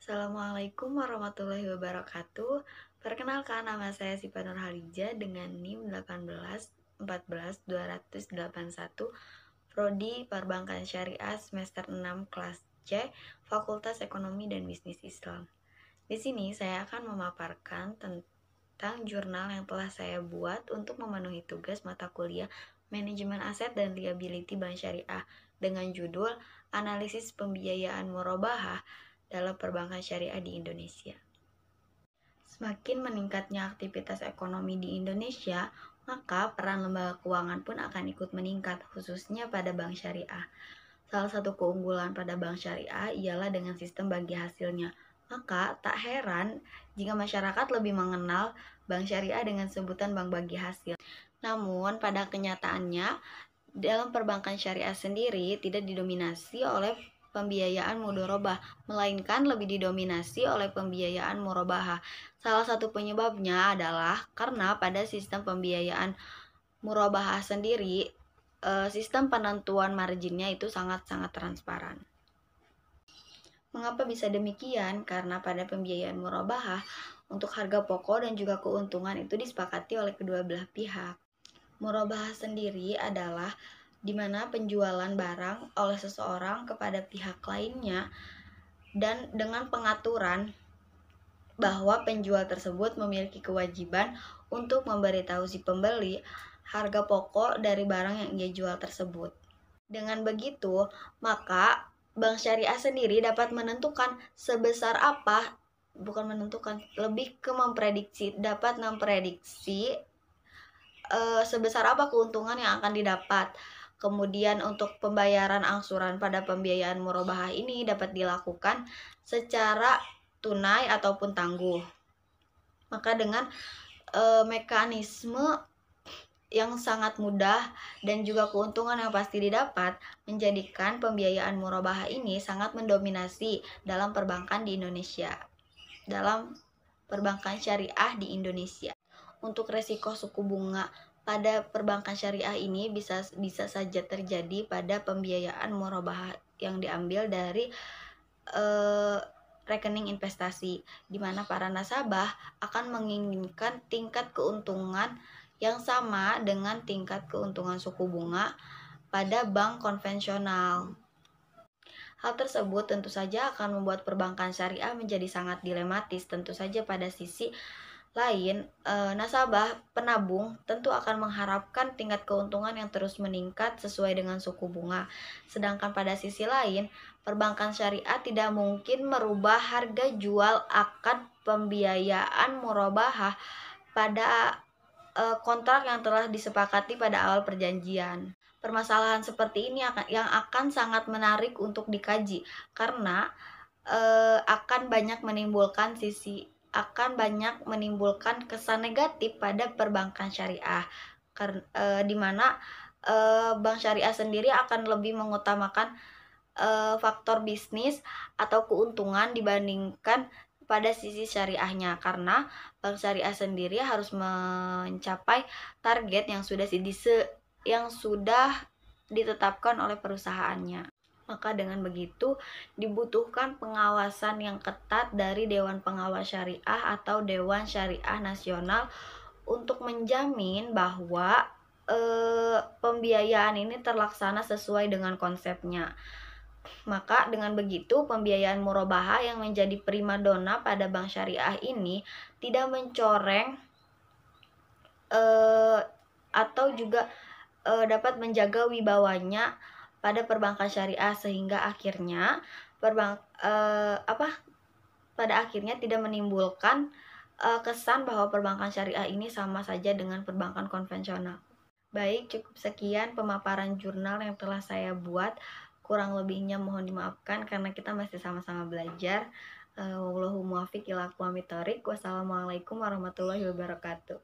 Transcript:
Assalamualaikum warahmatullahi wabarakatuh. Perkenalkan, nama saya Sipa Nurhalija dengan NIM 1814281, Prodi Perbankan Syariah semester 6 kelas C, Fakultas Ekonomi dan Bisnis Islam. Di sini saya akan memaparkan tentang jurnal yang telah saya buat untuk memenuhi tugas mata kuliah Manajemen Aset dan Liability Bank Syariah dengan judul Analisis Pembiayaan Murabahah dalam Perbankan Syariah di Indonesia. Semakin meningkatnya aktivitas ekonomi di Indonesia, maka peran lembaga keuangan pun akan ikut meningkat, khususnya pada bank syariah. Salah satu keunggulan pada bank syariah ialah dengan sistem bagi hasilnya. Maka tak heran jika masyarakat lebih mengenal bank syariah dengan sebutan bank bagi hasil. Namun pada kenyataannya, dalam perbankan syariah sendiri tidak didominasi oleh pembiayaan mudharabah, melainkan lebih didominasi oleh pembiayaan murabahah. Salah satu penyebabnya adalah karena pada sistem pembiayaan murabahah sendiri, sistem penentuan marginnya itu sangat-sangat transparan. Mengapa bisa demikian? Karena pada pembiayaan murabahah, untuk harga pokok dan juga keuntungan itu disepakati oleh kedua belah pihak. Murabahah sendiri adalah di mana penjualan barang oleh seseorang kepada pihak lainnya dan dengan pengaturan bahwa penjual tersebut memiliki kewajiban untuk memberitahu si pembeli harga pokok dari barang yang ia jual tersebut. Dengan begitu, maka bank syariah sendiri dapat menentukan sebesar apa, lebih ke dapat memprediksi sebesar apa keuntungan yang akan didapat. Kemudian untuk pembayaran angsuran pada pembiayaan murabahah ini dapat dilakukan secara tunai ataupun tangguh. Maka dengan mekanisme yang sangat mudah dan juga keuntungan yang pasti didapat menjadikan pembiayaan murabahah ini sangat mendominasi dalam perbankan di Indonesia, dalam perbankan syariah di Indonesia. Untuk resiko suku bunga pada perbankan syariah ini bisa saja terjadi pada pembiayaan murabahah yang diambil dari rekening investasi, di mana para nasabah akan menginginkan tingkat keuntungan yang sama dengan tingkat keuntungan suku bunga pada bank konvensional. Hal tersebut tentu saja akan membuat perbankan syariah menjadi sangat dilematis. Tentu saja pada sisi lain, nasabah penabung tentu akan mengharapkan tingkat keuntungan yang terus meningkat sesuai dengan suku bunga. Sedangkan pada sisi lain, perbankan syariah tidak mungkin merubah harga jual akad pembiayaan murabahah pada kontrak yang telah disepakati pada awal perjanjian. Permasalahan seperti ini yang akan sangat menarik untuk dikaji karena akan banyak menimbulkan kesan negatif pada perbankan syariah, di mana bank syariah sendiri akan lebih mengutamakan faktor bisnis atau keuntungan dibandingkan pada sisi syariahnya, karena bank syariah sendiri harus mencapai target yang sudah ditetapkan oleh perusahaannya. Maka dengan begitu dibutuhkan pengawasan yang ketat dari Dewan Pengawas Syariah atau Dewan Syariah Nasional untuk menjamin bahwa pembiayaan ini terlaksana sesuai dengan konsepnya. Maka dengan begitu pembiayaan murabahah yang menjadi primadona pada bank syariah ini tidak mencoreng atau juga dapat menjaga wibawanya pada perbankan syariah, sehingga akhirnya pada akhirnya tidak menimbulkan kesan bahwa perbankan syariah ini sama saja dengan perbankan konvensional. Baik, cukup sekian pemaparan jurnal yang telah saya buat. Kurang lebihnya mohon dimaafkan karena kita masih sama-sama belajar. Wallahu muwaffiq ila aqwamit thoriq. Wassalamualaikum warahmatullahi wabarakatuh.